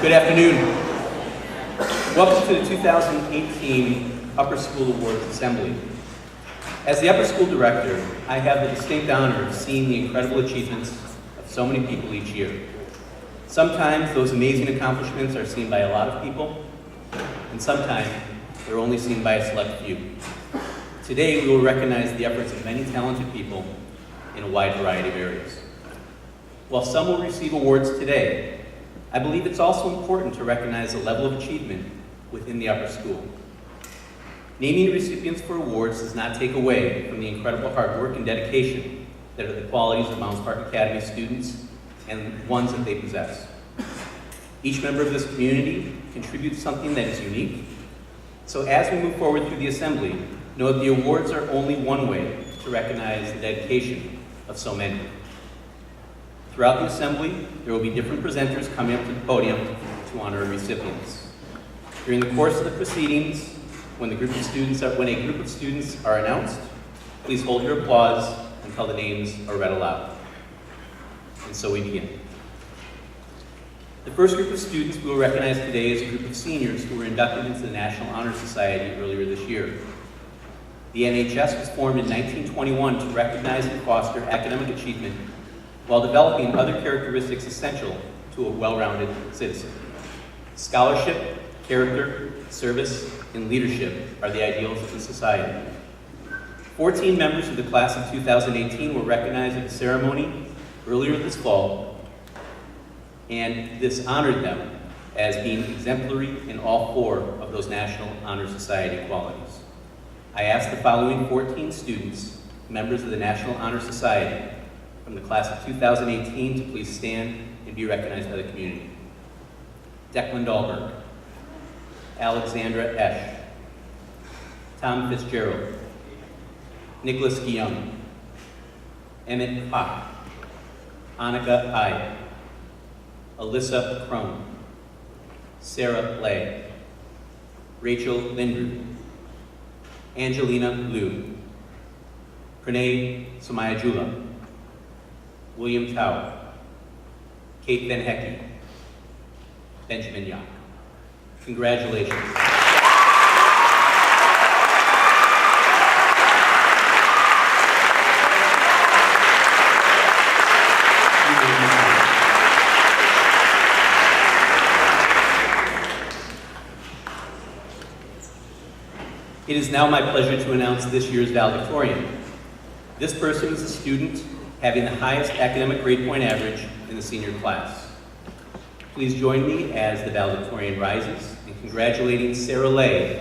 Good afternoon. Welcome to the 2018 Upper School Awards Assembly. As the Upper School Director, I have the distinct honor of seeing the incredible achievements of so many people each year. Sometimes those amazing accomplishments are seen by a lot of people, and sometimes they're only seen by a select few. Today, we will recognize the efforts of many talented people in a wide variety of areas. While some will receive awards today, I believe it's also important to recognize the level of achievement within the upper school. Naming recipients for awards does not take away from the incredible hard work and dedication that are the qualities of Mounds Park Academy students and ones that they possess. Each member of this community contributes something that is unique. So as we move forward through the assembly, know that the awards are only one way to recognize the dedication of so many. Throughout the assembly, there will be different presenters coming up to the podium to honor recipients. During the course of the proceedings, when a group of students are announced, please hold your applause until the names are read aloud. And so we begin. The first group of students we will recognize today is a group of seniors who were inducted into the National Honor Society earlier this year. The NHS was formed in 1921 to recognize and foster academic achievement while developing other characteristics essential to a well-rounded citizen. Scholarship, character, service, and leadership are the ideals of the society. 14 members of the class of 2018 were recognized at a ceremony earlier this fall, and this honored them as being exemplary in all 4 of those National Honor Society qualities. I ask the following 14 students, members of the National Honor Society, from the class of 2018 to please stand and be recognized by the community. Declan Dahlberg, Alexandra Esch, Tom Fitzgerald, Nicholas Guillaume, Emmett Hock, Annika Ide, Alyssa Crone, Sarah Lay, Rachel Lindru, Angelina Liu, Pranay Somayajula, William Tao, Kate Van Hecky, Benjamin Yock. Congratulations. It is now my pleasure to announce this year's valedictorian. This person is a student having the highest academic grade point average in the senior class. Please join me as the valedictorian rises in congratulating Sarah Lay.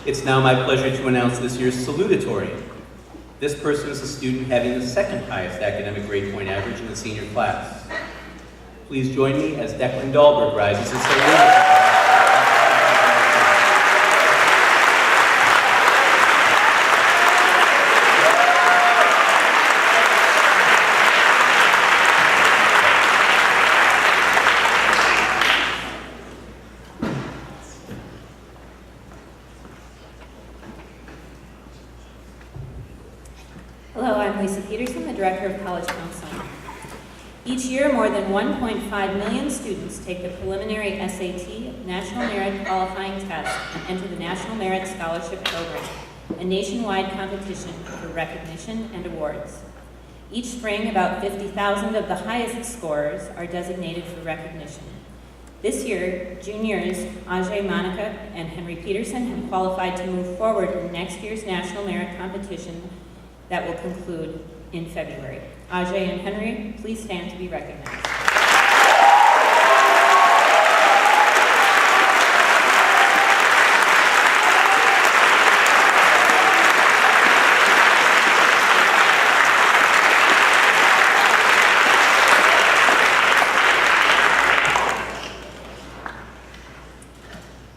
It's now my pleasure to announce this year's salutatorian. This person is a student having the second highest academic grade point average in the senior class. Please join me as Declan Dahlberg rises and salutes. Hello, I'm Lisa Peterson, the Director of College Counseling. Each year, more than 1.5 million students take the preliminary SAT National Merit Qualifying Test and enter the National Merit Scholarship Program, a nationwide competition for recognition and awards. Each spring, about 50,000 of the highest scorers are designated for recognition. This year, juniors Ajay Monica and Henry Peterson have qualified to move forward in next year's National Merit Competition that will conclude in February. Ajay and Henry, please stand to be recognized.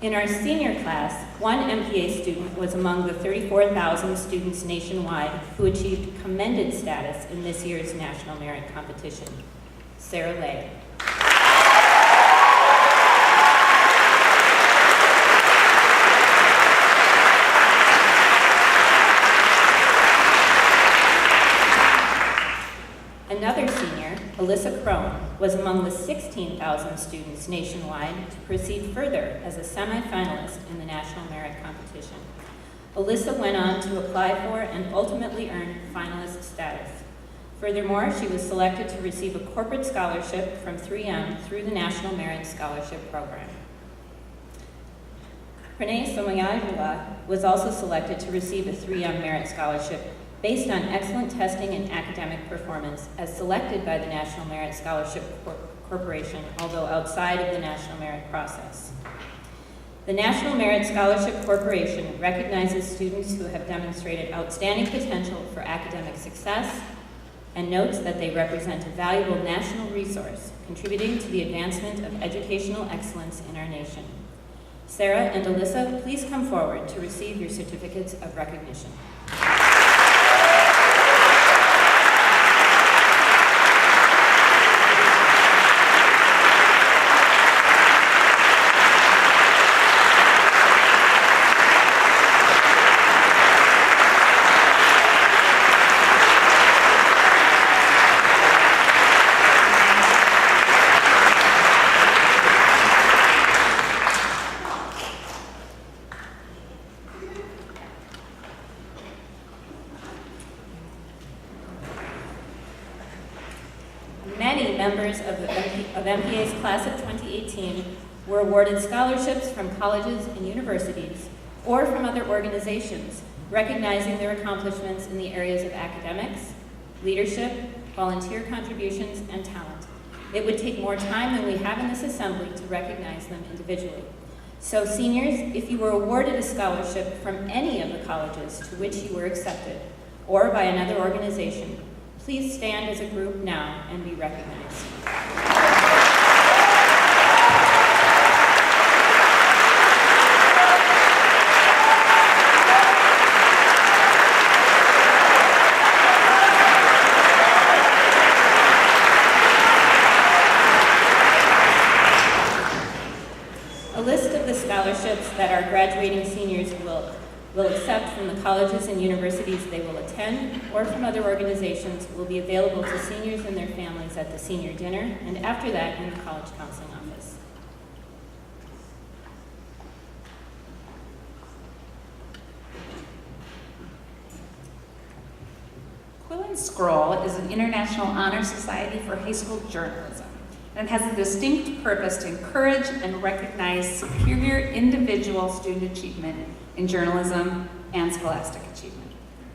In our senior class, one MPA student was among the 34,000 students nationwide who achieved commended status in this year's National Merit Competition. Sarah Lay. Another senior, Alyssa Crone, was among the 16,000 students nationwide to proceed further as a semifinalist in the National Merit Competition. Alyssa went on to apply for and ultimately earned finalist status. Furthermore, she was selected to receive a corporate scholarship from 3M through the National Merit Scholarship Program. Pranay Somayajula was also selected to receive a 3M Merit Scholarship based on excellent testing and academic performance as selected by the National Merit Scholarship Corporation, although outside of the National Merit process. The National Merit Scholarship Corporation recognizes students who have demonstrated outstanding potential for academic success and notes that they represent a valuable national resource contributing to the advancement of educational excellence in our nation. Sarah and Alyssa, please come forward to receive your certificates of recognition. Many members of MPA's class of 2018 were awarded scholarships from colleges and universities or from other organizations, recognizing their accomplishments in the areas of academics, leadership, volunteer contributions, and talent. It would take more time than we have in this assembly to recognize them individually. So seniors, if you were awarded a scholarship from any of the colleges to which you were accepted, or by another organization, please stand as a group now and be recognized. A list of the scholarships that our graduating seniors will accept from the colleges and universities they will attend or from other organizations will be available to seniors and their families at the senior dinner and after that in the college counseling office. Quill and Scroll is an international honor society for high school journalism, and it has a distinct purpose to encourage and recognize superior individual student achievement in journalism and scholastic achievement.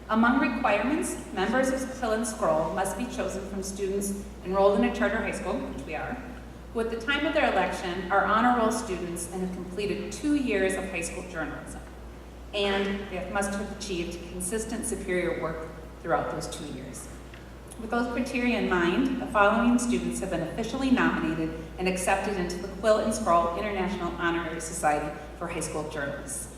Among requirements, members of Quill and Scroll must be chosen from students enrolled in a charter high school, which we are, who at the time of their election are honor roll students and have completed 2 years of high school journalism. And they must have achieved consistent superior work throughout those 2 years. With those criteria in mind, the following students have been officially nominated and accepted into the Quill and Scroll International Honorary Society for High School Journalists.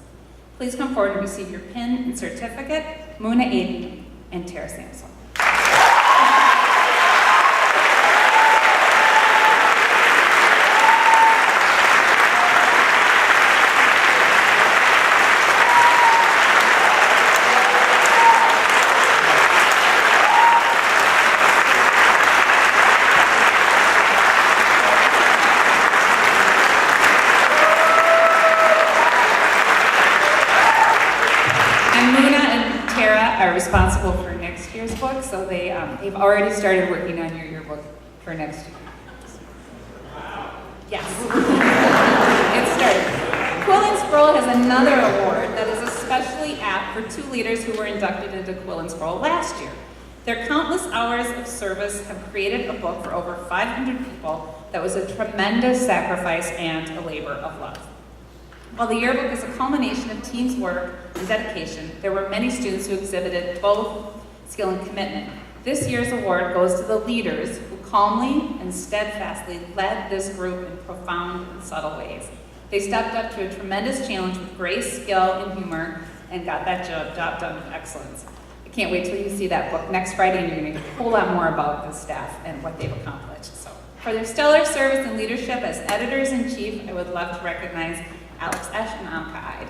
Please come forward and receive your pin and certificate, Muna Aiden and Tara Samson. Are responsible for next year's book, so they've already started working on your yearbook for next year. Yes, it started. Quill and Scroll has another award that is especially apt for 2 leaders who were inducted into Quill and Scroll last year. Their countless hours of service have created a book for over 500 people that was a tremendous sacrifice and a labor of love. While the yearbook is a culmination of team's work and dedication, there were many students who exhibited both skill and commitment. This year's award goes to the leaders who calmly and steadfastly led this group in profound and subtle ways. They stepped up to a tremendous challenge with grace, skill, and humor, and got that job done with excellence. I can't wait till you see that book next Friday, and you're going to hear a whole lot more about the staff and what they've accomplished. So For their stellar service and leadership as editors-in-chief, I would love to recognize Alex Esch and Amka Eid.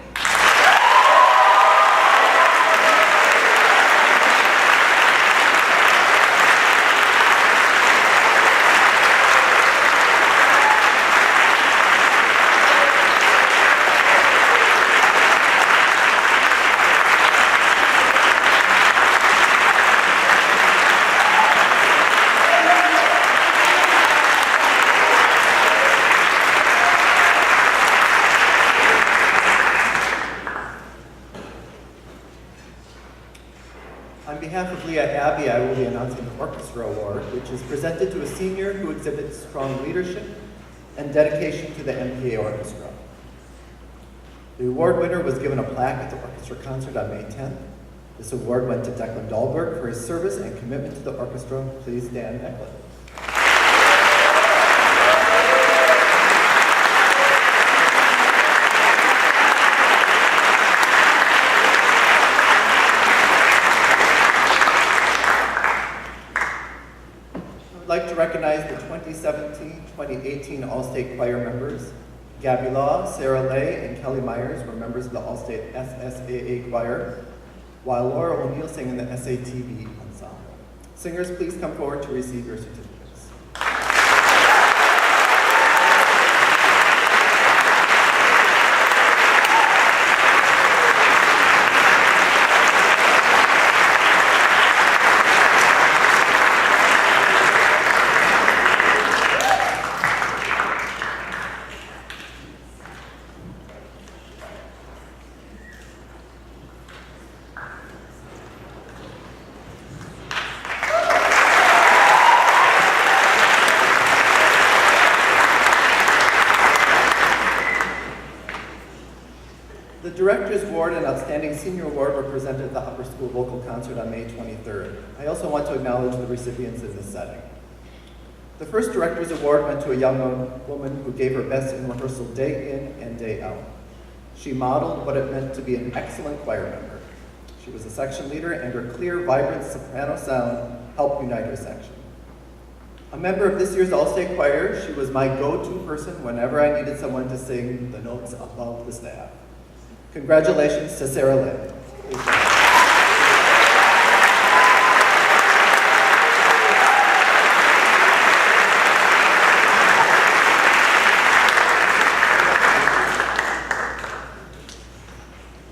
On behalf of Leah Abbey, I will be announcing the Orchestra Award, which is presented to a senior who exhibits strong leadership and dedication to the MPA Orchestra. The award winner was given a plaque at the orchestra concert on May 10th. This award went to Declan Dahlberg for his service and commitment to the orchestra. Please stand, Declan. I'd like to recognize the 2017-2018 All-State Choir members. Gabby Law, Sarah Lay, and Kelly Myers were members of the All-State SSAA Choir, while Laura O'Neill sang in the SATB Ensemble. Singers, please come forward to receive your certificates. The Director's Award and Outstanding Senior Award were presented at the Upper School Vocal Concert on May 23rd. I also want to acknowledge the recipients in this setting. The first Director's Award went to a young woman who gave her best in rehearsal day in and day out. She modeled what it meant to be an excellent choir member. She was a section leader, and her clear, vibrant soprano sound helped unite her section. A member of this year's All-State Choir, she was my go-to person whenever I needed someone to sing the notes above the staff. Congratulations to Sarah Lynn.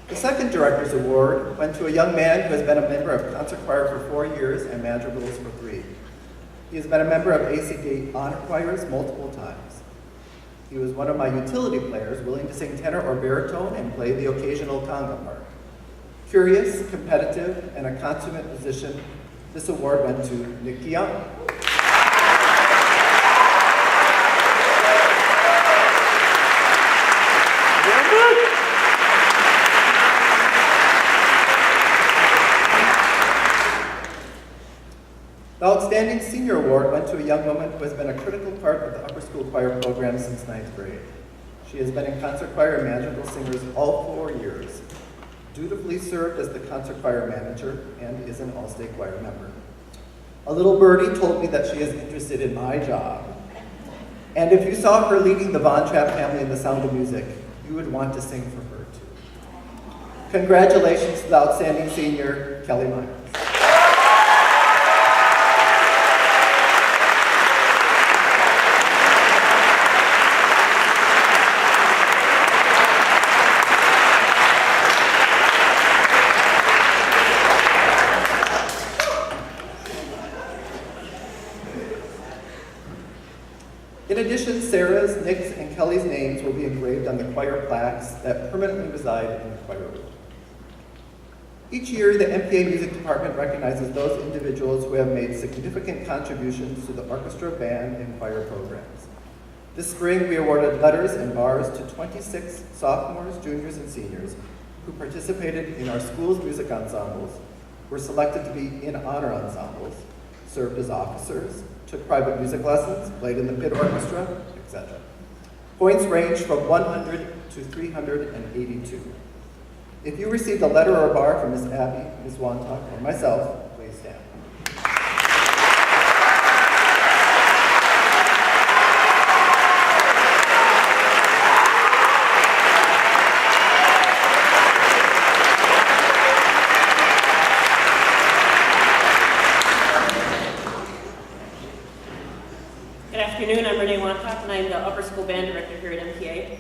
The second Director's Award went to a young man who has been a member of concert choir for 4 years and madrigals for 3. He has been a member of ACD honor choirs multiple times. He was one of my utility players, willing to sing tenor or baritone and play the occasional conga part. Curious, competitive, and a consummate musician, this award went to Nick Young. The Outstanding Senior Award went to a young woman who has been a critical part of the upper school choir program since 9th grade. She has been in concert choir and madrigal singers all 4 years, dutifully served as the concert choir manager, and is an All-State Choir member. A little birdie told me that she is interested in my job. And if you saw her leading the Von Trapp family in The Sound of Music, you would want to sing for her too. Congratulations to the Outstanding Senior, Kelly Myers. In addition, Sarah's, Nick's, and Kelly's names will be engraved on the choir plaques that permanently reside in the choir room. Each year, the MPA Music Department recognizes those individuals who have made significant contributions to the orchestra, band, and choir programs. This spring, we awarded letters and bars to 26 sophomores, juniors, and seniors who participated in our school's music ensembles, were selected to be in honor ensembles, served as officers, took private music lessons, played in the pit orchestra, etc. Points range from 100 to 382. If you received a letter or a bar from Ms. Abby, Ms. Wontok, or myself, please stand. afternoon. I'm Renee Wancock, and I'm the Upper School Band Director here at MPA.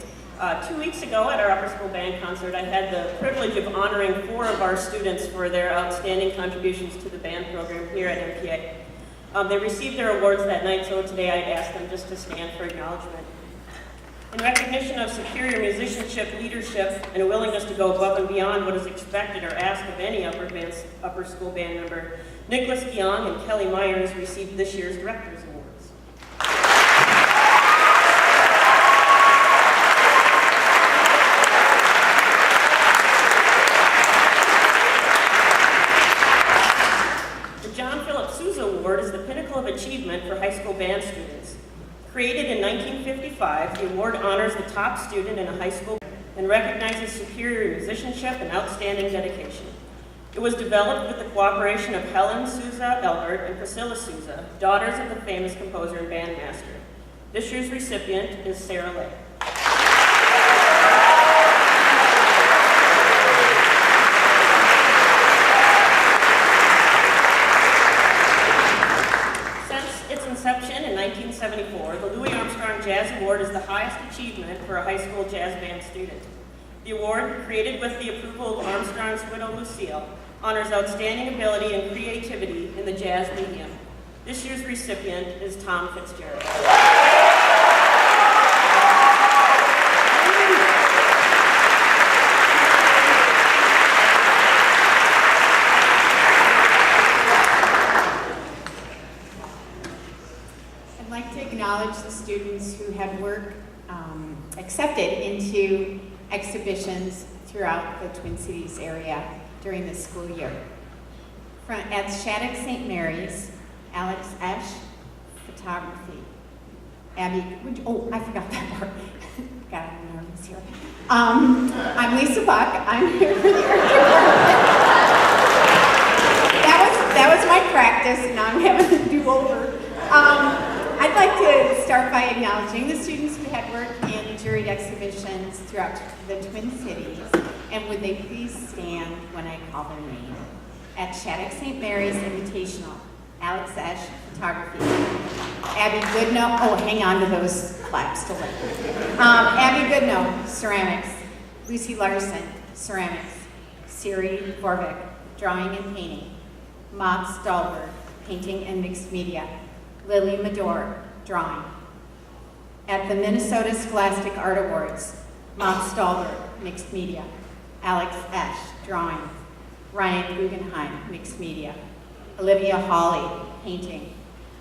2 weeks ago at our Upper School Band concert, I had the privilege of honoring 4 of our students for their outstanding contributions to the band program here at MPA. They received their awards that night, so today I'd ask them just to stand for acknowledgement. In recognition of superior musicianship, leadership, and a willingness to go above and beyond what is expected or asked of any upper school band member, Nicholas DeYoung and Kelly Myers received this year's Directors Awards. The John Philip Sousa Award is the pinnacle of achievement for high school band students. Created in 1955, the award honors the top student in a high school and recognizes superior musicianship and outstanding dedication. It was developed with the cooperation of Helen Sousa Elbert and Priscilla Sousa, daughters of the famous composer and bandmaster. This year's recipient is Sarah Lay. Since its inception in 1974, the Louis Armstrong Jazz Award is the highest achievement for a high school jazz band student. The award, created with the approval of Armstrong's widow Lucille, honors outstanding ability and creativity in the jazz medium. This year's recipient is Tom Fitzgerald. I'd like to acknowledge the students who had work accepted into exhibitions throughout the Twin Cities area during the school year. At Shattuck St. Mary's, Alex Esch, photography. Abby, I forgot that part. God, I'm nervous here. I'm Lisa Buck. I'm here for the art department. That was my practice, and now I'm having to do over. I'd like to start by acknowledging the students who had worked in juried exhibitions throughout the Twin Cities, and would they please stand when I call their name. At Shattuck St. Mary's Invitational, Alex Esch, photography. Abby Goodnow, hang on to those claps to later. Abby Goodnow, ceramics. Lucy Larson, ceramics. Siri Vorvik, drawing and painting. Max Dahlberg, painting and mixed media. Lily Medor, drawing. At the Minnesota Scholastic Art Awards, Max Dahlberg, mixed media. Alex Esch, drawing. Ryan Guggenheim, mixed media. Olivia Hawley, painting.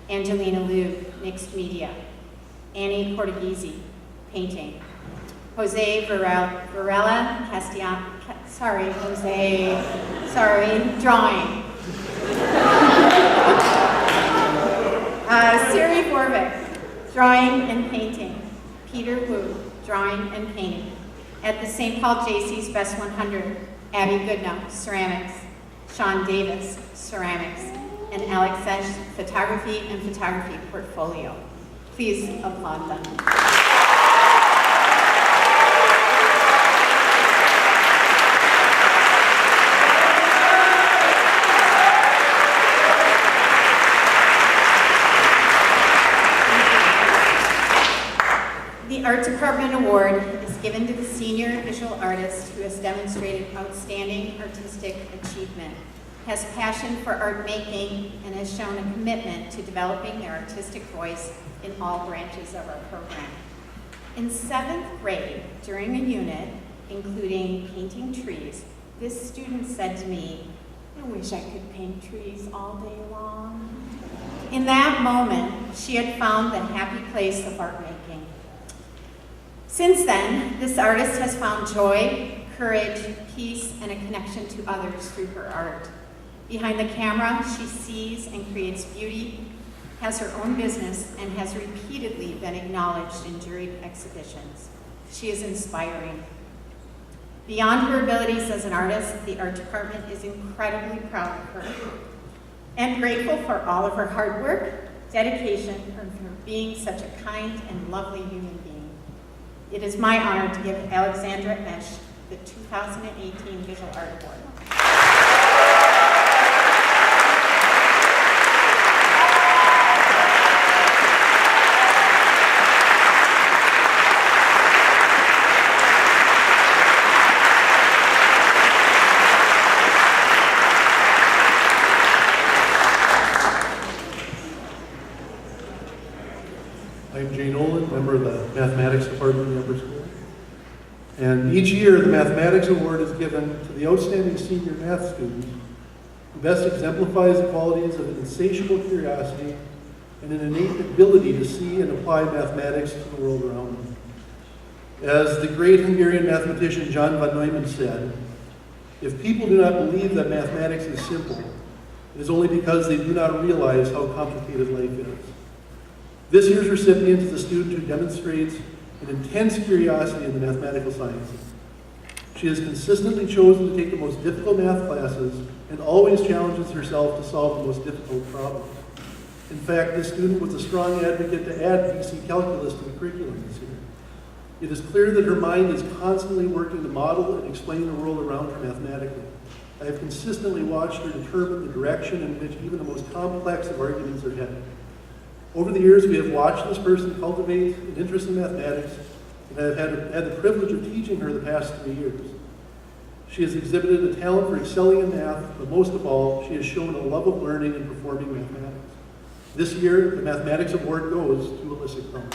Angelina Liu, mixed media. Annie Portuguese, painting. Jose Varela Castellan, drawing. Siri Vorvik, drawing and painting. Peter Wu, drawing and painting. At the St. Paul Jaycees Best 100, Abby Goodnow, ceramics. Sean Davis, ceramics. And Alex Esch, photography and photography portfolio. Please applaud them. The Art Department Award is given to the senior visual artist who has demonstrated outstanding artistic achievement, has passion for art making, and has shown a commitment to developing their artistic voice in all branches of our program. In 7th grade, during a unit including painting trees, this student said to me, "I wish I could paint trees all day long." In that moment, she had found the happy place of art making. Since then, this artist has found joy, courage, peace, and a connection to others through her art. Behind the camera, she sees and creates beauty, has her own business, and has repeatedly been acknowledged in juried exhibitions. She is inspiring. Beyond her abilities as an artist, the art department is incredibly proud of her and grateful for all of her hard work, dedication, and for being such a kind and lovely human being. It is my honor to give Alexandra Esch the 2018 Visual Art Award. I'm Jane Olin, member of the mathematics department in the upper school. And each year, the mathematics award is given to the outstanding senior math student who best exemplifies the qualities of an insatiable curiosity and an innate ability to see and apply mathematics to the world around them. As the great Hungarian mathematician John von Neumann said, if people do not believe that mathematics is simple, it is only because they do not realize how complicated life is. This year's recipient is a student who demonstrates an intense curiosity in the mathematical sciences. She has consistently chosen to take the most difficult math classes and always challenges herself to solve the most difficult problems. In fact, this student was a strong advocate to add BC calculus to the curriculum this year. It is clear that her mind is constantly working to model and explain the world around her mathematically. I have consistently watched her determine the direction in which even the most complex of arguments are headed. Over the years, we have watched this person cultivate an interest in mathematics, and I have had the privilege of teaching her the past 3 years. She has exhibited a talent for excelling in math, but most of all, she has shown a love of learning and performing mathematics. This year, the Mathematics Award goes to Alyssa Crone.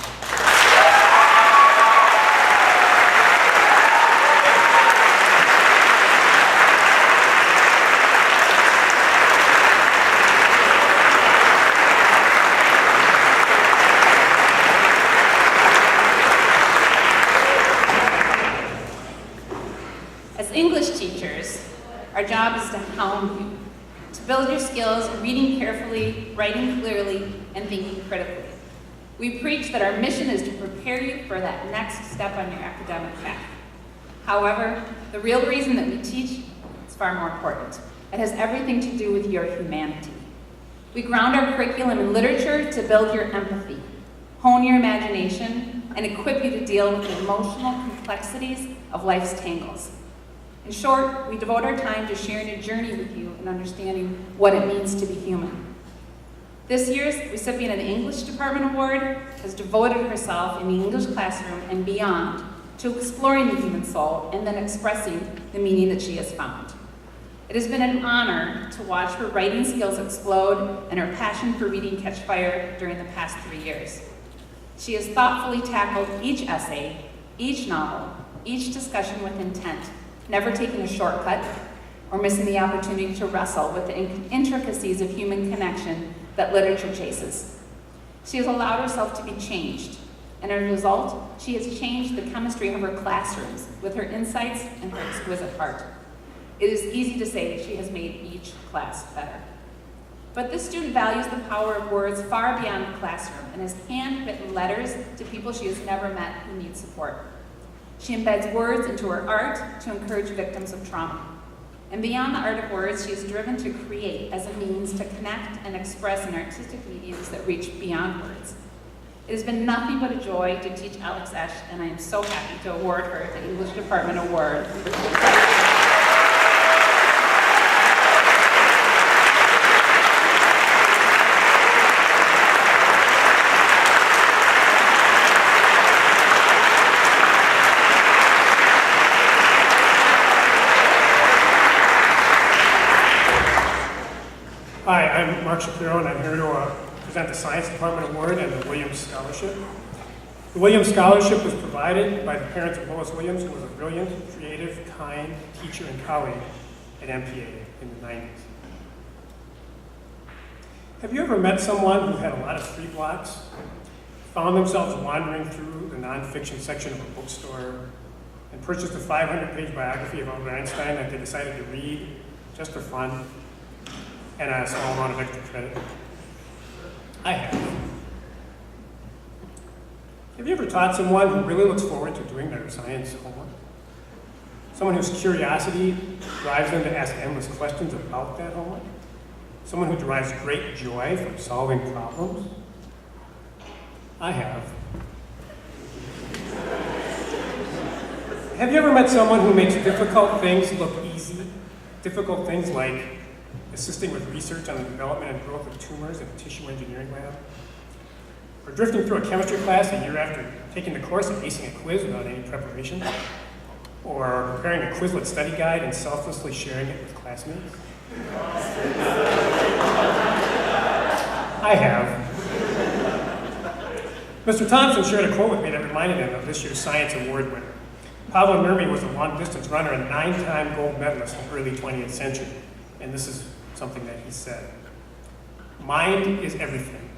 As English teachers, our job is to hound you, to build your skills in reading carefully, writing clearly, and thinking critically. We preach that our mission is to prepare you for that next step on your academic path. However, the real reason that we teach is far more important. It has everything to do with your humanity. We ground our curriculum in literature to build your empathy, hone your imagination, and equip you to deal with the emotional complexities of life's tangles. In short, we devote our time to sharing a journey with you and understanding what it means to be human. This year's recipient of the English Department Award has devoted herself in the English classroom and beyond to exploring the human soul and then expressing the meaning that she has found. It has been an honor to watch her writing skills explode and her passion for reading catch fire during the past 3 years. She has thoughtfully tackled each essay, each novel, each discussion with intent, never taking a shortcut or missing the opportunity to wrestle with the intricacies of human connection that literature chases. She has allowed herself to be changed, and as a result, she has changed the chemistry of her classrooms with her insights and her exquisite heart. It is easy to say she has made each class better. But this student values the power of words far beyond the classroom and has handwritten letters to people she has never met who need support. She embeds words into her art to encourage victims of trauma. And beyond the art of words, she is driven to create as a means to connect and express in artistic mediums that reach beyond words. It has been nothing but a joy to teach Alex Esch, and I am so happy to award her the English Department Award. Hi, I'm Mark Shapiro, and I'm here to present the Science Department Award and the Williams Scholarship. The Williams Scholarship was provided by the parents of Lois Williams, who was a brilliant, creative, kind teacher and colleague at MPA in the 90s. Have you ever met someone who had a lot of free blocks, found themselves wandering through the nonfiction section of a bookstore, and purchased a 500-page biography of Albert Einstein that they decided to read just for fun, and a small amount of extra credit? I have. Have you ever taught someone who really looks forward to doing their science homework? Someone whose curiosity drives them to ask endless questions about that homework? Someone who derives great joy from solving problems? I have. Have you ever met someone who makes difficult things look easy? Difficult things like assisting with research on the development and growth of tumors in a tissue engineering lab, or drifting through a chemistry class a year after taking the course and acing a quiz without any preparation, or preparing a Quizlet study guide and selflessly sharing it with classmates. I have. Mr. Thompson shared a quote with me that reminded him of this year's Science Award winner. Pablo Nurmi was a long-distance runner and 9-time gold medalist in the early 20th century. And this is something that he said. Mind is everything.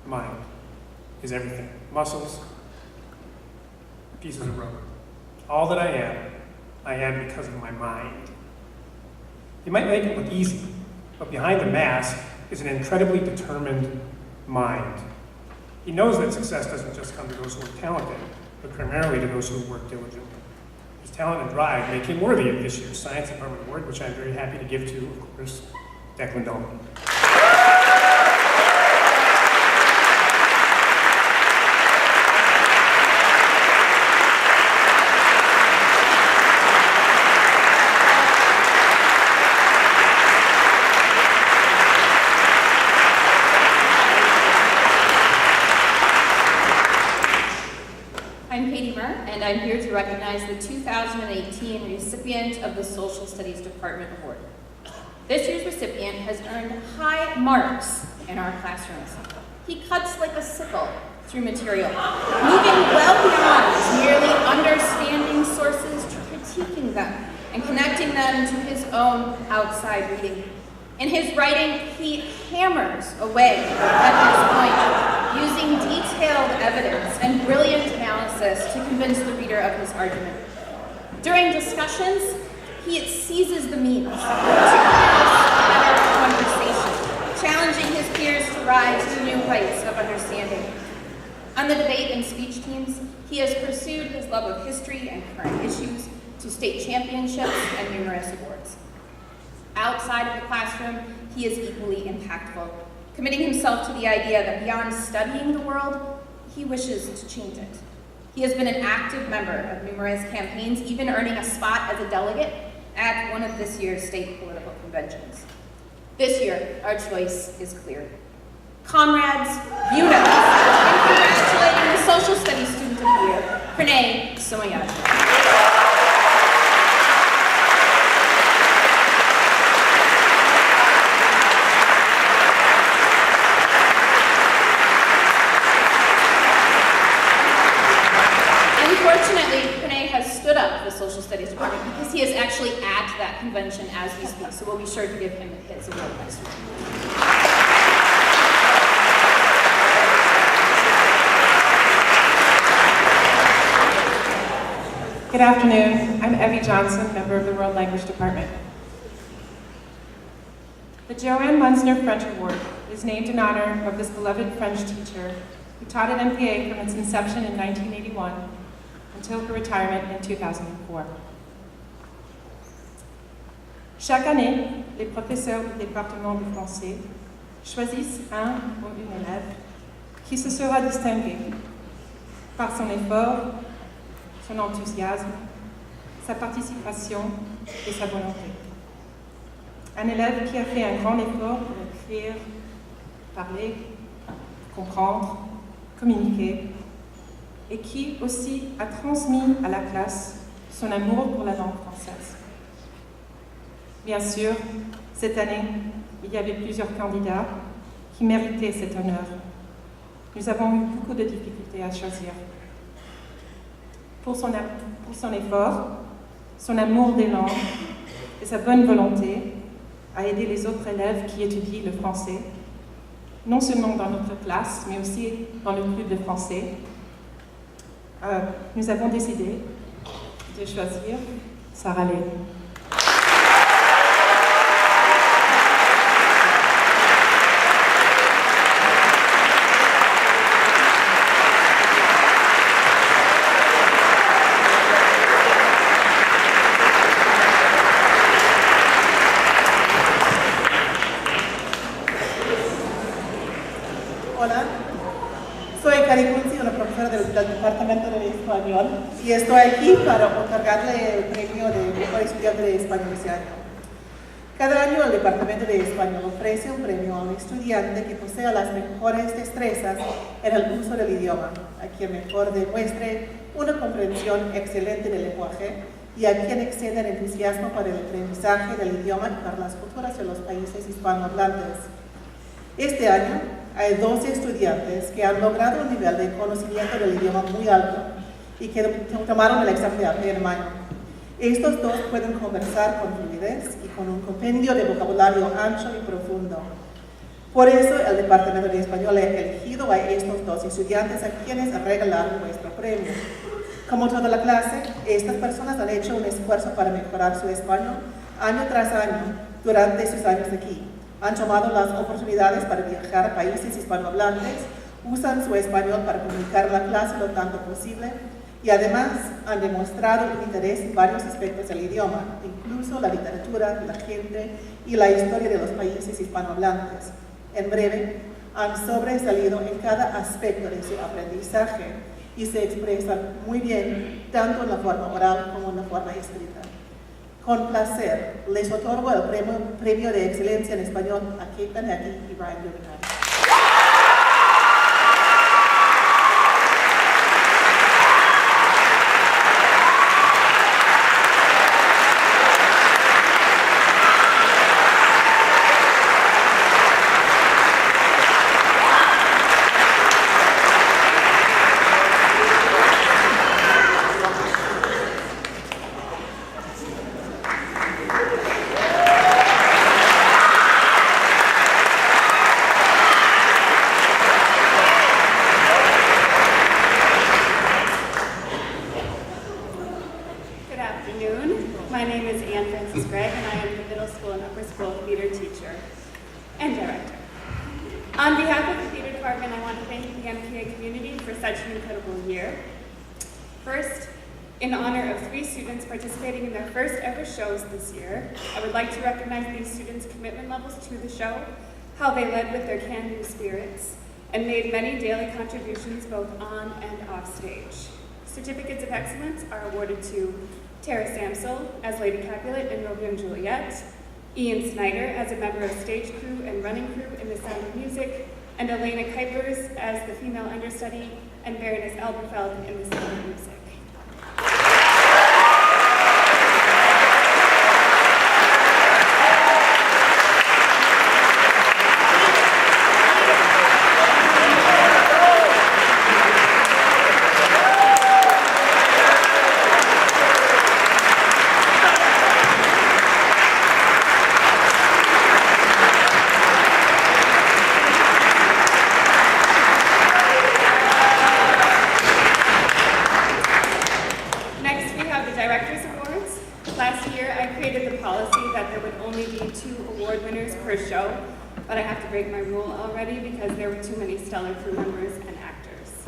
Mind is everything. Muscles, pieces of rubber. All that I am because of my mind. You might make it look easy, but behind the mask is an incredibly determined mind. He knows that success doesn't just come to those who are talented, but primarily to those who work diligently. His talent and drive make him worthy of this year's Science Department Award, which I'm very happy to give to, of course, Declan Dolan. I'm Katie Murr, and I'm here to recognize the 2018 recipient of the Social Studies Department Award. This year's recipient has earned high marks in our classrooms. He cuts like a sickle through material, moving well beyond merely understanding sources to critiquing them and connecting them to his own outside reading. In his writing, he hammers away at his point, using detailed evidence and brilliant analysis to convince the reader of his argument. During discussions, he seizes the means to better conversation, challenging his peers to rise to new heights of understanding. On the debate and speech teams, he has pursued his love of history and current issues to state championships and numerous awards. Outside of the classroom, he is equally impactful, committing himself to the idea that beyond studying the world, he wishes to change it. He has been an active member of numerous campaigns, even earning a spot as a delegate at one of this year's state political conventions. This year, our choice is clear. Comrades, unite in congratulating the Social Studies Student of the Year, Pranay Somayat. Unfortunately, Pranay has stood up the Social Studies Department because he is actually at that convention as we speak, so we'll be sure to give him his award next week. Good afternoon. I'm Evie Johnson, member of the World Language Department. The Joanne Munsner French Award is named in honor of this beloved French teacher who taught at MPA from its inception in 1981 until her retirement in 2004. Chaque année, les professeurs du département de français choisissent un ou une élève qui se sera distingué par son effort, son enthousiasme, sa participation et sa volonté. Un élève qui a fait un grand effort pour écrire, parler, comprendre, communiquer, et qui aussi a transmis à la classe son amour pour la langue française. Bien sûr, cette année, il y avait plusieurs candidats qui méritaient cet honneur. Nous avons eu beaucoup de difficultés à choisir. Pour son effort, son amour des langues et sa bonne volonté à aider les autres élèves qui étudient le français, non seulement dans notre classe, mais aussi dans le club de français, nous avons décidé de choisir Sarah Lé. Hola, soy Cari Kunzi, una profesora del Departamento de Español, y estoy aquí para otorgarle el premio de Mejor Estudiante de Español ese año. Cada año el Departamento de Español ofrece un premio a un estudiante que posea las mejores destrezas en el uso del idioma, a quien mejor demuestre una comprensión excelente del lenguaje y a quien exceda el entusiasmo para el aprendizaje del idioma y para las culturas de los países hispanohablantes. Este año, hay 12 estudiantes que han logrado un nivel de conocimiento del idioma muy alto y que tomaron el examen de AP en mayo. Estos dos pueden conversar con fluidez y con un compendio de vocabulario ancho y profundo. Por eso, el Departamento de Español ha elegido a estos dos estudiantes a quienes regalar nuestro premio. Como toda la clase, estas personas han hecho un esfuerzo para mejorar su español año tras año durante sus años aquí. Han tomado las oportunidades para viajar a países hispanohablantes, usan su español para comunicar en la clase lo tanto posible y además han demostrado un interés en varios aspectos del idioma, incluso la literatura, la gente y la historia de los países hispanohablantes. En breve, han sobresalido en cada aspecto de su aprendizaje y se expresan muy bien, tanto en la forma oral como en la forma escrita. Con placer, les otorgo el premio de excelencia en español a Kate Benecke y Brian Guggenheim. On behalf of the theater department, I want to thank the MPA community for such an incredible year. First, in honor of 3 students participating in their first ever shows this year, I would like to recognize these students' commitment levels to the show, how they led with their can-do spirits, and made many daily contributions both on and off stage. Certificates of excellence are awarded to Tara Samsel as Lady Capulet in Romeo and Juliet, Ian Snyder as a member of stage crew and running crew in The Sound of Music, and Elena Kuipers as the female understudy and Baroness Elberfeld in The Sound of Music. But I have to break my rule already because there were too many stellar crew members and actors.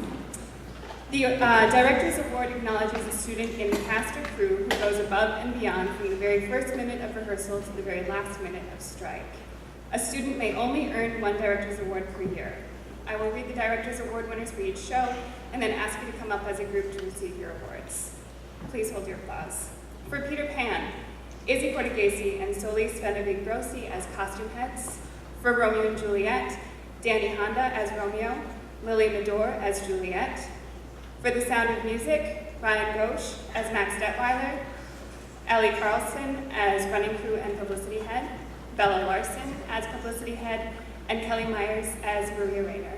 The Director's Award acknowledges a student in the cast or crew who goes above and beyond from the very first minute of rehearsal to the very last minute of strike. A student may only earn 1 Director's Award per year. I will read the Director's Award winners for each show and then ask you to come up as a group to receive your awards. Please hold your applause. For Peter Pan, Izzy Portuguesi and Soli Svenovic Grossi as costume heads. For Romeo and Juliet, Danny Honda as Romeo, Lily Medor as Juliet. For The Sound of Music, Ryan Ghosh as Max Detweiler, Ellie Carlson as running crew and publicity head, Bella Larson as publicity head, and Kelly Myers as Maria Rayner.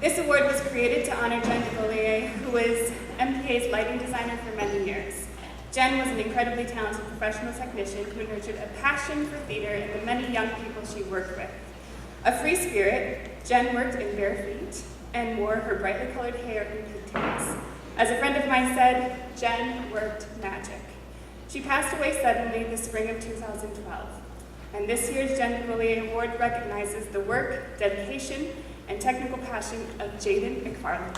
This award was created to honor Jen DeGolier, who was MPA's lighting designer for many years. Jen was an incredibly talented professional technician who nurtured a passion for theater in the many young people she worked with. A free spirit, Jen worked in bare feet and wore her brightly colored hair in pigtails. As a friend of mine said, Jen worked magic. She passed away suddenly the spring of 2012. And this year's Jen DeGolier Award recognizes the work, dedication, and technical passion of Jaden McFarland.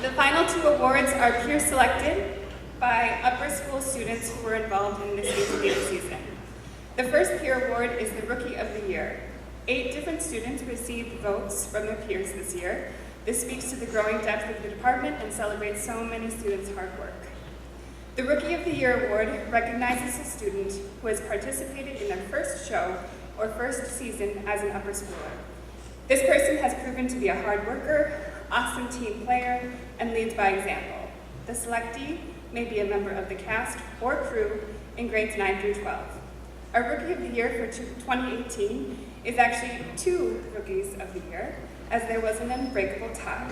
The final two awards are peer-selected by upper school students who were involved in this year's theater season. The first peer award is the Rookie of the Year. 8 different students received votes from their peers this year. This speaks to the growing depth of the department and celebrates so many students' hard work. The Rookie of the Year award recognizes a student who has participated in their first show or first season as an upper schooler. This person has proven to be a hard worker, awesome team player, and leads by example. The selectee may be a member of the cast or crew in grades 9 through 12. Our Rookie of the Year for 2018 is actually 2 Rookies of the Year, as there was an unbreakable tie.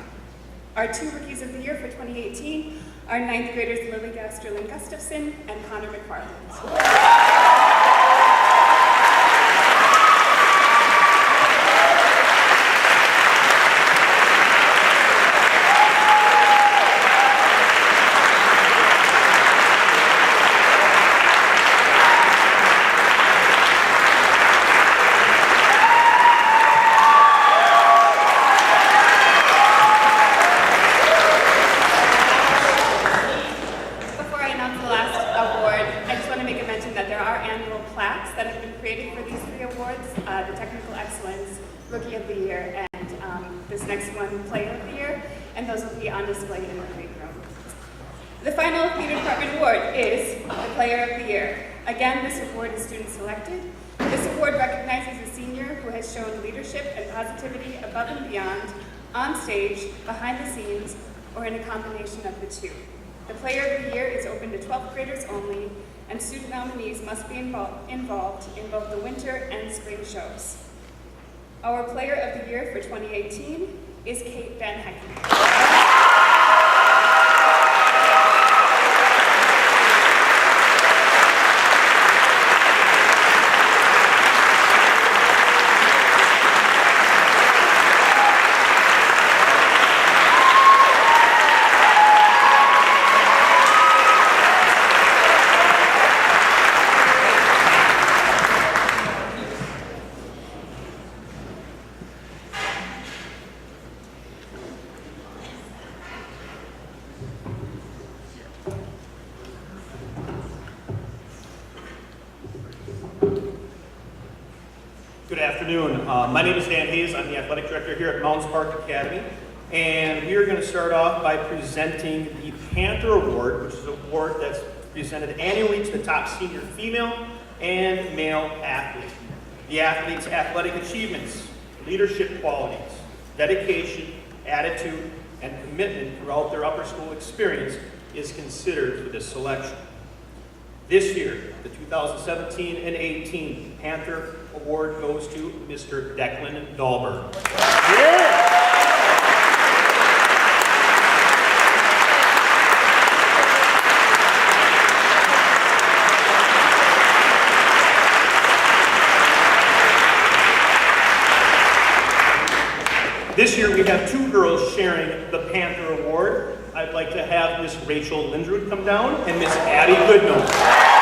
Our 2 Rookies of the Year for 2018 are 9th graders Lily Gasterling Gustafson and Connor McFarland. Before I announce the last award, I just want to make a mention that there are annual plaques that have been created for these 3 awards, the Technical Excellence, Rookie of the Year, and this next one, Player of the Year, and those will be on display in the green room. The final theater department award is the Player of the Year. Again, this award is student selected. This award recognizes a senior who has shown leadership and positivity above and beyond, on stage, behind the scenes, or in a combination of the two. The Player of the Year is open to 12th graders only, and student nominees must be involved in both the winter and spring shows. Our Player of the Year for 2018 is Kate Van Hecken. Good afternoon. My name is Dan Hayes. I'm the athletic director here at Mounds Park Academy. And we are going to start off by presenting the Panther Award, which is an award that's presented annually to the top senior female and male athlete. The athlete's athletic achievements, leadership qualities, dedication, attitude, and commitment throughout their upper school experience is considered for this selection. This year, the 2017 and 18 Panther Award goes to Mr. Declan Dahlberg. Yeah. This year we have 2 girls sharing the Panther Award. I'd like to have Miss Rachel Lindrud come down and Miss Addie Goodnow.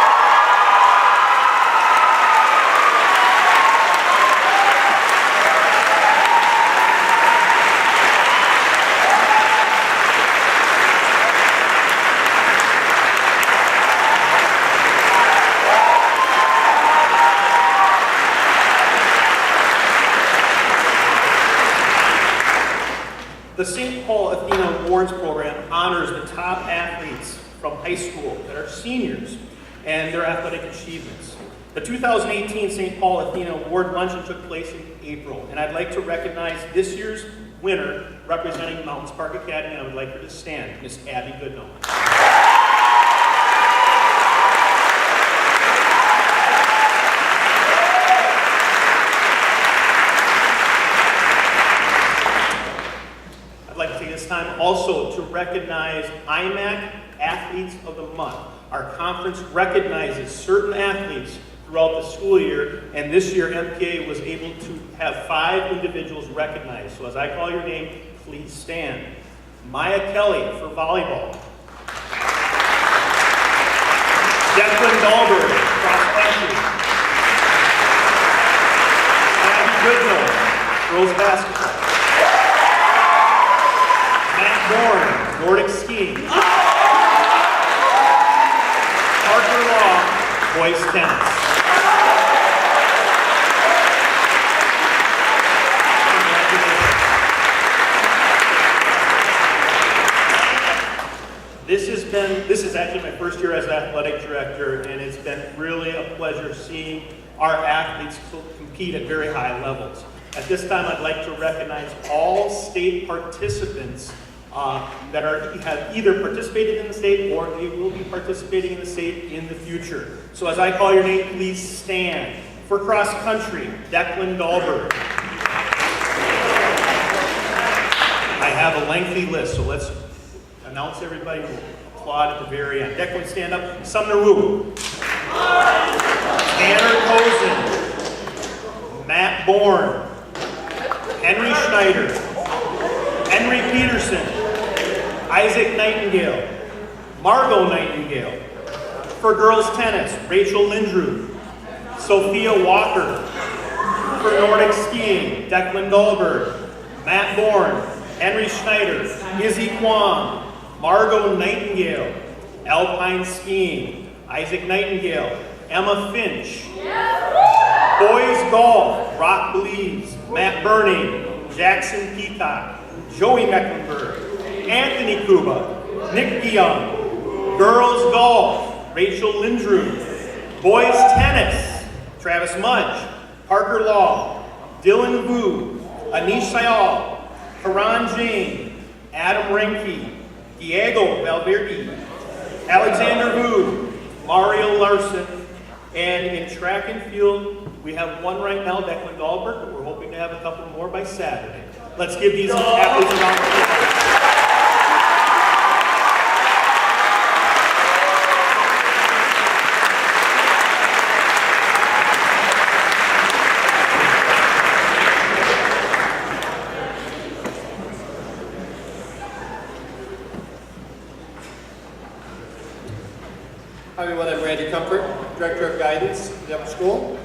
The St. Paul Athena Awards program honors the top athletes from high school that are seniors. and their athletic achievements. The 2018 St. Paul Athena Award Luncheon took place in April, and I'd like to recognize this year's winner representing Mountains Park Academy, and I would like her to stand, Miss Abby Goodnow. I'd like to take this time also to recognize IMAC Athletes of the Month. Our conference recognizes certain athletes throughout the school year, and this year MPA was able to have 5 individuals recognized. So as I call your name, please stand. Maya Kelly for volleyball. Declan Dahlberg, cross country. Abby Goodnow, girls basketball. Matt Bourne, Nordic skiing. Parker Law, boys tennis. This is actually my first year as athletic director, and it's been really a pleasure seeing our athletes compete at very high levels. At this time, I'd like to recognize all state participants that have either participated in the state or they will be participating in the state in the future. So as I call your name, please stand. For cross country, Declan Dahlberg. I have a lengthy list, so let's announce everybody. We'll applaud at the very end. Declan, stand up. Sumner Wu. Tanner Cozen. Matt Bourne. Henry Schneider. Henry Peterson. Isaac Nightingale. Margot Nightingale. For girls tennis, Rachel Lindrew. Sophia Walker. For Nordic skiing, Declan Dahlberg. Matt Bourne. Henry Schneider. Izzy Kwong. Margot Nightingale. Alpine skiing, Isaac Nightingale. Emma Finch. Boys golf, Brock Believes. Matt Burning. Jackson Peacock. Joey Mecklenburg. Anthony Kuba. Nick DeYoung. Girls golf, Rachel Lindrew. Boys tennis, Travis Mudge. Parker Law. Dylan Vu. Anish Sayal. Karan Jain. Adam Renke. Diego Valverde. Alexander Vu. Mario Larson. And in track and field, we have one right now, Declan Dahlberg, but we're hoping to have a couple more by Saturday. Let's give these athletes a round of applause. Hi everyone, I'm Randy Comfort, Director of Guidance at the Upper School.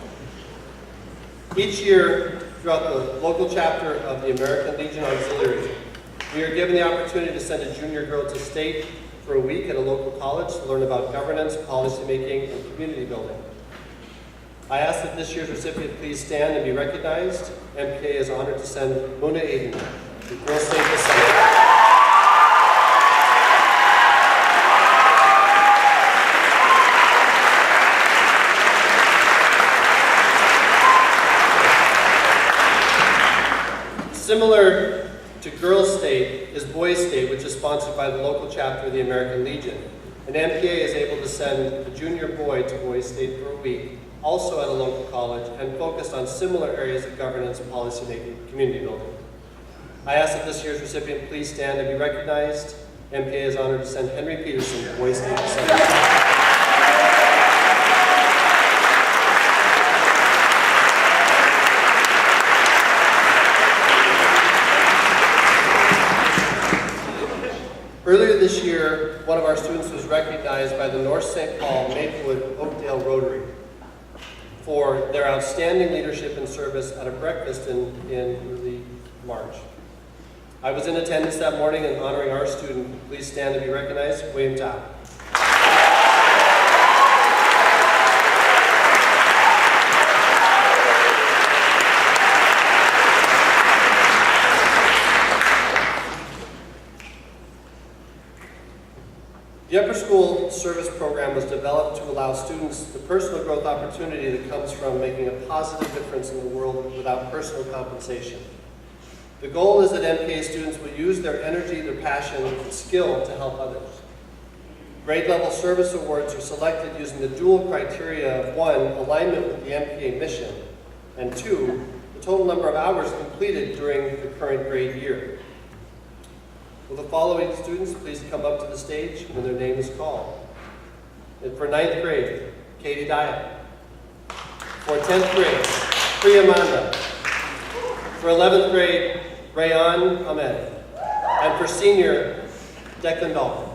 Each year, throughout the local chapter of the American Legion Auxiliary, we are given the opportunity to send a junior girl to state for a week at a local college to learn about governance, policy making, and community building. I ask that this year's recipient please stand and be recognized. MPA is honored to send Muna Aiden to Girls State this summer. Similar to Girls State is Boys State, which is sponsored by the local chapter of the American Legion. And MPA is able to send a junior boy to Boys State for a week, also at a local college, and focused on similar areas of governance, policy making, community building. I ask that this year's recipient please stand and be recognized. MPA is honored to send Henry Peterson to Boys State this summer. Earlier this year, one of our students was recognized by the North St. Paul Maplewood Oakdale Rotary for their outstanding leadership and service at a breakfast in early March. I was in attendance that morning and honoring our student. Please stand and be recognized. William Topp. The Upper School Service Program was developed developed to allow students the personal growth opportunity that comes from making a positive difference in the world without personal compensation. The goal is that MPA students will use their energy, their passion, and skill to help others. Grade level service awards are selected using the dual criteria of 1, alignment with the MPA mission, and 2, the total number of hours completed during the current grade year. Will the following students please come up to the stage when their name is called? And for 9th grade, Katie Dyack. For 10th grade, Priya Manda. For 11th grade, Rayan Ahmed. And for senior, Declan Dalton.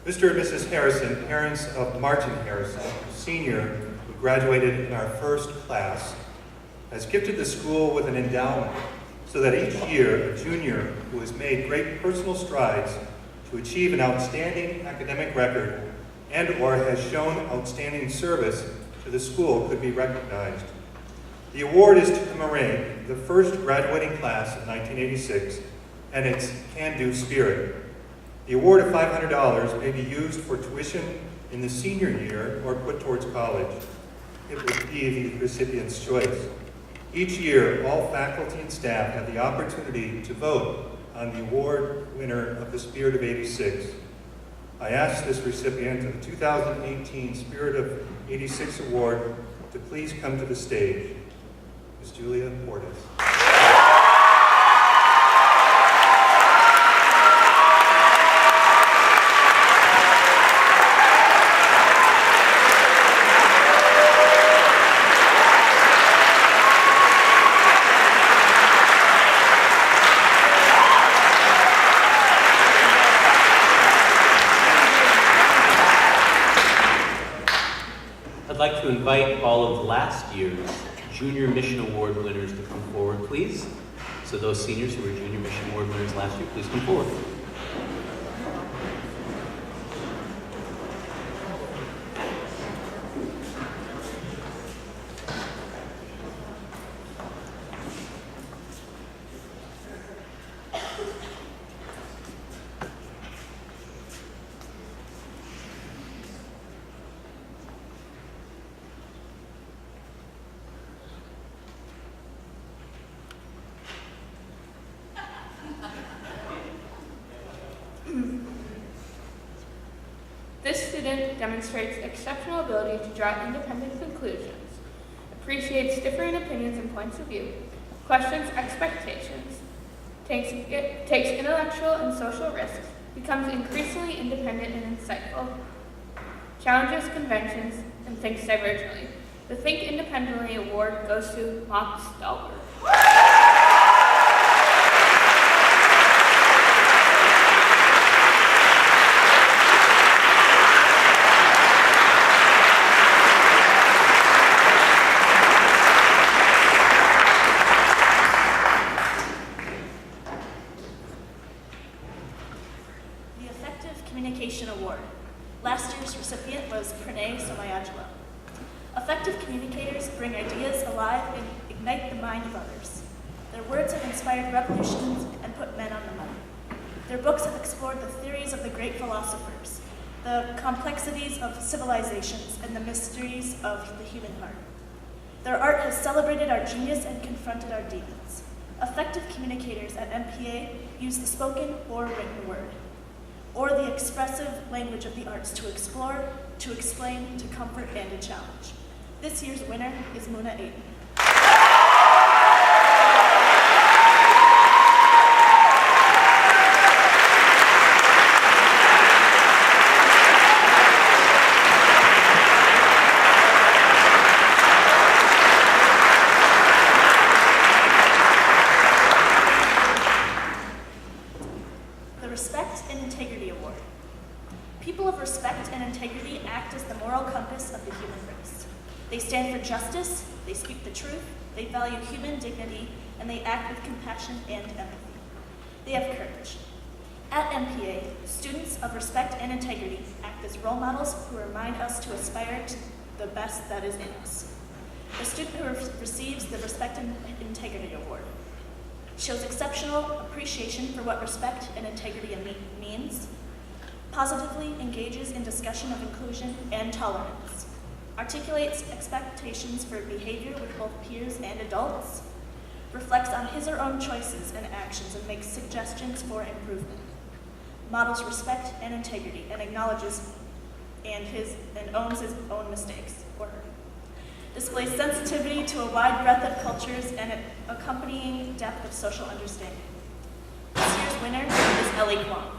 Mr. and Mrs. Harrison, parents of Martin Harrison, a senior who graduated in our first class, has gifted the school with an endowment so that each year a junior who has made great personal strides to achieve an outstanding academic record and or has shown outstanding service to the school could be recognized. The award is to commemorate the first graduating class in 1986 and its can-do spirit. The award of $500 may be used for tuition in the senior year or put towards college. It would be the recipient's choice. Each year, all faculty and staff have the opportunity to vote on the award winner of the Spirit of '86. I ask this recipient of the 2018 Spirit of '86 Award to please come to the stage. Ms. Julia Portis. I'd like to invite all of last year's Junior Mission Award winners to come forward, please. So those seniors who were Junior Mission Award winners last year, please come forward. This student demonstrates exceptional ability to draw independent conclusions, appreciates differing opinions and points of view, questions expectations, takes intellectual and social risks, becomes increasingly independent and insightful, challenges conventions, and thinks divergently. The Think Independently Award goes to Mock Stalwart. Communication Award. Last year's recipient was Pranay Somayajula. Effective communicators bring ideas alive and ignite the mind of others. Their words have inspired revolutions and put men on the move. Their books have explored the theories of the great philosophers, the complexities of civilizations, and the mysteries of the human heart. Their art has celebrated our genius and confronted our demons. Effective communicators at MPA use the spoken or written word, or the expressive language of the arts to explore, to explain, to comfort, and to challenge. This year's winner is Muna Aiden. Award. People of respect and integrity act as the moral compass of the human race. They stand for justice, they speak the truth, they value human dignity, and they act with compassion and empathy. They have courage. At MPA, students of respect and integrity act as role models who remind us to aspire to the best that is in us. The student who receives the Respect and Integrity Award shows exceptional appreciation for what respect and integrity means, positively engages in discussion of inclusion and tolerance, articulates expectations for behavior with both peers and adults, reflects on his or own choices and actions and makes suggestions for improvement, models respect and integrity and acknowledges and owns his own mistakes or her. Displays sensitivity to a wide breadth of cultures and an accompanying depth of social understanding. This year's winner is Ellie Kwong.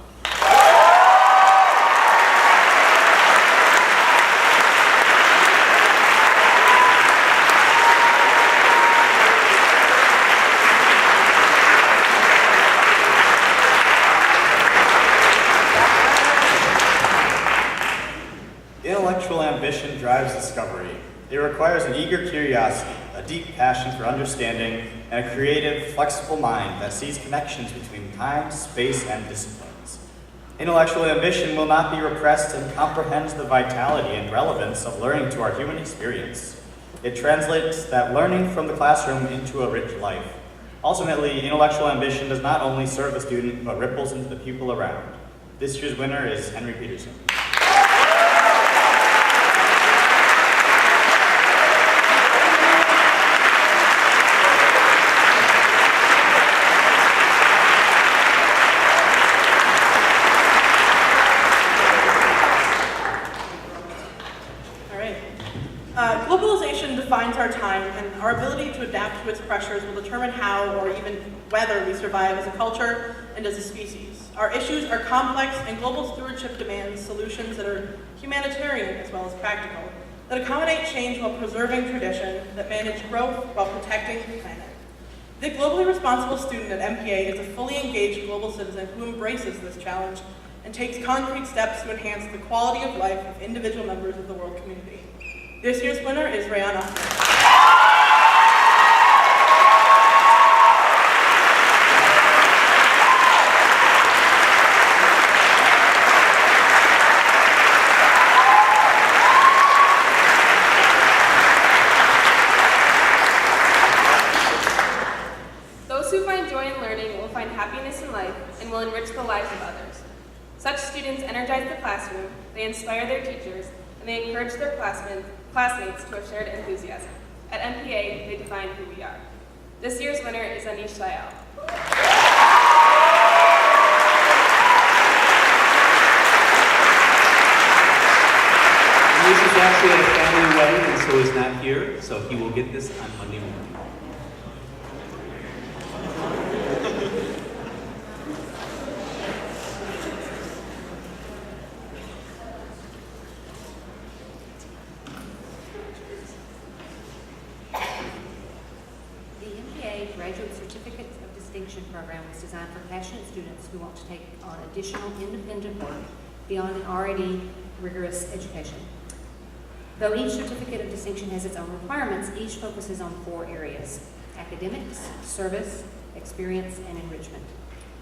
Intellectual ambition drives discovery. It requires an eager curiosity, a deep passion for understanding, and a creative, flexible mind that sees connections between time, space, and disciplines. Intellectual ambition will not be repressed and comprehends the vitality and relevance of learning to our human experience. It translates that learning from the classroom into a rich life. Ultimately, intellectual ambition does not only serve the student, but ripples into the people around. This year's winner is Henry Peterson. Globalization defines our time, and our ability to adapt to its pressures will determine how or even whether we survive as a culture and as a species. Our issues are complex, and global stewardship demands solutions that are humanitarian as well as practical, that accommodate change while preserving tradition, that manage growth while protecting the planet. The globally responsible student at MPA is a fully engaged global citizen who embraces this challenge and takes concrete steps to enhance the quality of life of individual members of the world community. This year's winner is Rayan Ahmed. Those who find joy in learning will find happiness in life and will enrich the lives of others. Such students energize the classroom, they inspire their teachers, and they encourage their classmates to a shared enthusiasm. At MPA, they define who we are. This year's winner is Anish Dayal. Anish is actually at a family wedding, and so he's not here, so he will get this on Monday morning. Graduate Certificates of Distinction program was designed for passionate students who want to take on additional independent work beyond an already rigorous education. Though each Certificate of Distinction has its own requirements, each focuses on 4 areas: academics, service, experience, and enrichment.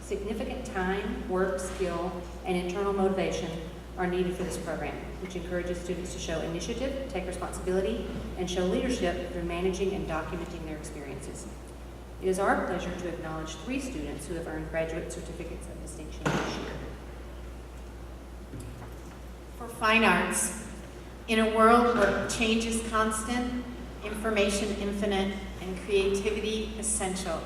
Significant time, work, skill, and internal motivation are needed for this program, which encourages students to show initiative, take responsibility, and show leadership through managing and documenting their experiences. It is our pleasure to acknowledge 3 students who have earned Graduate Certificates of Distinction this year. For fine arts, in a world where change is constant, information infinite, and creativity essential,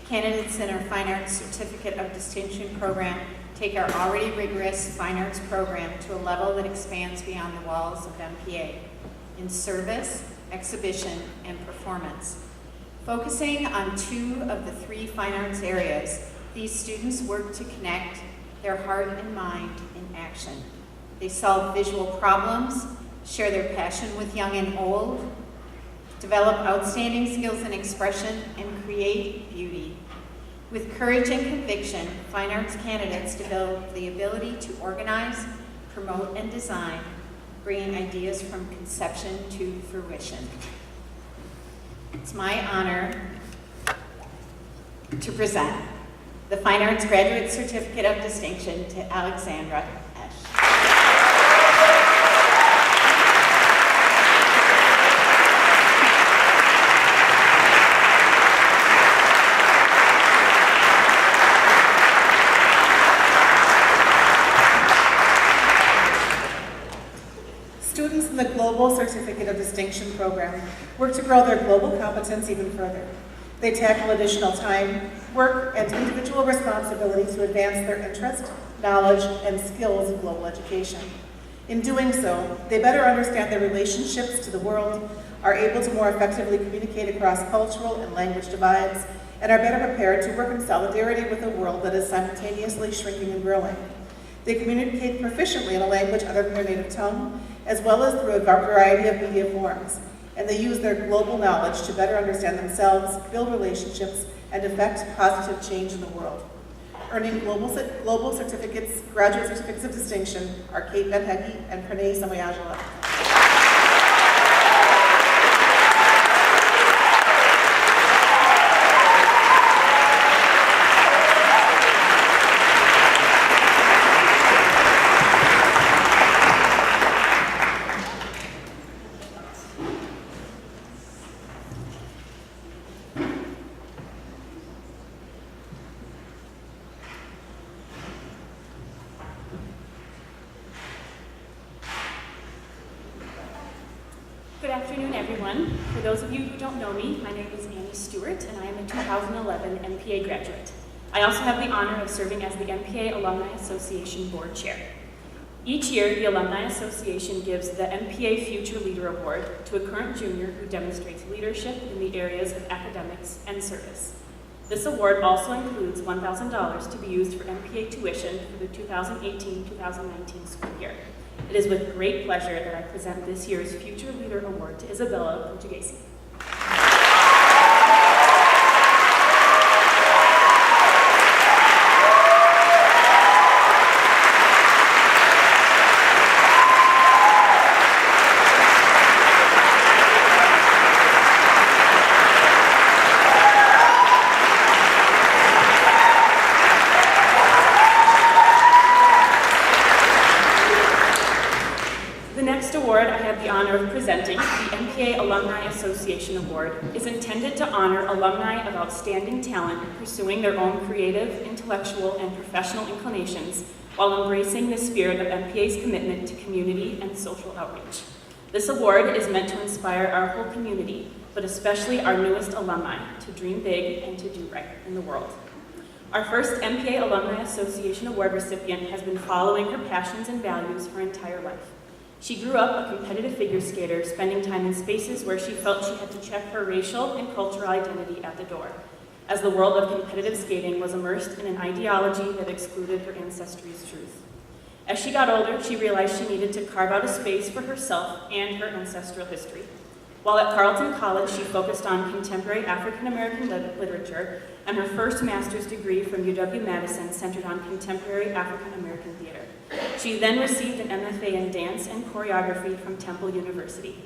candidates in our Fine Arts Certificate of Distinction program take our already rigorous fine arts program to a level that expands beyond the walls of MPA in service, exhibition, and performance. Focusing on 2 of the 3 fine arts areas, these students work to connect their heart and mind in action. They solve visual problems, share their passion with young and old, develop outstanding skills in expression, and create beauty. With courage and conviction, fine arts candidates develop the ability to organize, promote, and design, bringing ideas from conception to fruition. It's my honor to present the Fine Arts Graduate Certificate of Distinction to Alexandra Esch. Students in the Global Certificate of Distinction program work to grow their global competence even further. They tackle additional time, work, and individual responsibility to advance their interest, knowledge, and skills in global education. In doing so, they better understand their relationships to the world, are able to more effectively communicate across cultural and language divides, and are better prepared to work in solidarity with a world that is simultaneously shrinking and growing. They communicate proficiently in a language other than their native tongue, as well as through a variety of media forms, and they use their global knowledge to better understand themselves, build relationships, and effect positive change in the world. Earning global certificates, graduate certificates of distinction are Kate Ben Heggie and Pranay Samayajala. Good afternoon, everyone. For those of you who don't know me, my name is Annie Stewart, and I am a 2011 MPA graduate. I also have the honor of serving as the MPA Alumni Association Board Chair. Each year, the Alumni Association gives the MPA Future Leader Award to a current junior who demonstrates leadership in the areas of academics and service. This award also includes $1,000 to be used for MPA tuition for the 2018-2019 school year. It is with great pleasure that I present this year's Future Leader Award to Isabella Pugliese. Presenting the MPA Alumni Association Award is intended to honor alumni of outstanding talent pursuing their own creative, intellectual, and professional inclinations while embracing the spirit of MPA's commitment to community and social outreach. This award is meant to inspire our whole community, but especially our newest alumni, to dream big and to do right in the world. Our first MPA Alumni Association Award recipient has been following her passions and values her entire life. She grew up a competitive figure skater, spending time in spaces where she felt she had to check her racial and cultural identity at the door, as the world of competitive skating was immersed in an ideology that excluded her ancestry's truth. As she got older, she realized she needed to carve out a space for herself and her ancestral history. While at Carleton College, she focused on contemporary African-American literature, and her first master's degree from UW-Madison centered on contemporary African-American theater. She then received an MFA in dance and choreography from Temple University.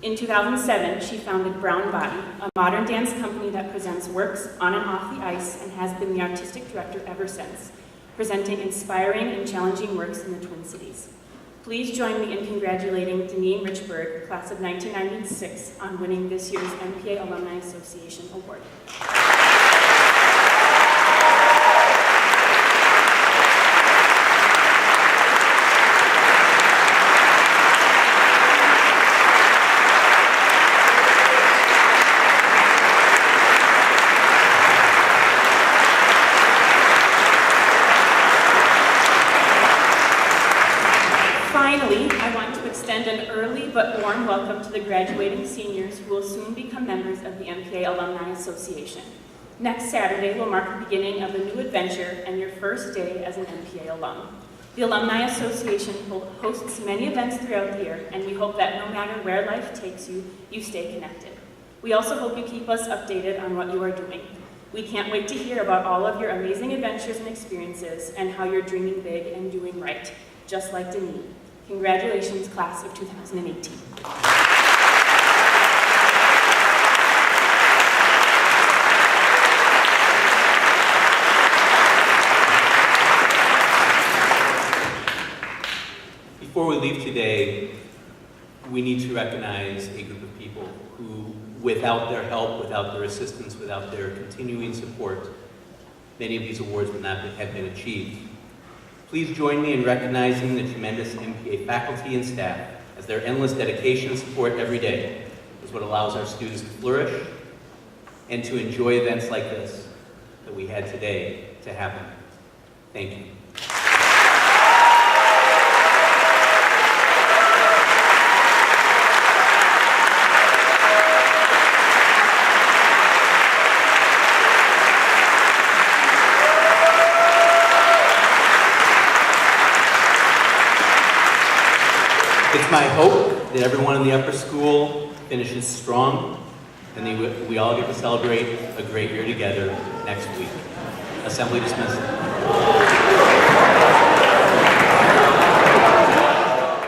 In 2007, she founded Brown Body, a modern dance company that presents works on and off the ice and has been the artistic director ever since, presenting inspiring and challenging works in the Twin Cities. Please join me in congratulating Deneen Richburg, class of 1996, on winning this year's MPA Alumni Association Award. Finally, I want to extend an early but warm welcome to the graduating seniors who will soon become members of the MPA Alumni Association. Next Saturday will mark the beginning of a new adventure and your first day as an MPA alum. The Alumni Association hosts many events throughout the year, and we hope that no matter where life takes you, you stay connected. We also hope you keep us updated on what you are doing. We can't wait to hear about all of your amazing adventures and experiences and how you're dreaming big and doing right, just like Denise. Congratulations, class of 2018. Before we leave today, we need to recognize a group of people who, without their help, without their assistance, without their continuing support, many of these awards would not have been achieved. Please join me in recognizing the tremendous MPA faculty and staff, as their endless dedication and support every day is what allows our students to flourish and to enjoy events like this that we had today to happen. Thank you. It's my hope that everyone in the upper school finishes strong and we all get to celebrate a great year together next week. Assembly dismissed.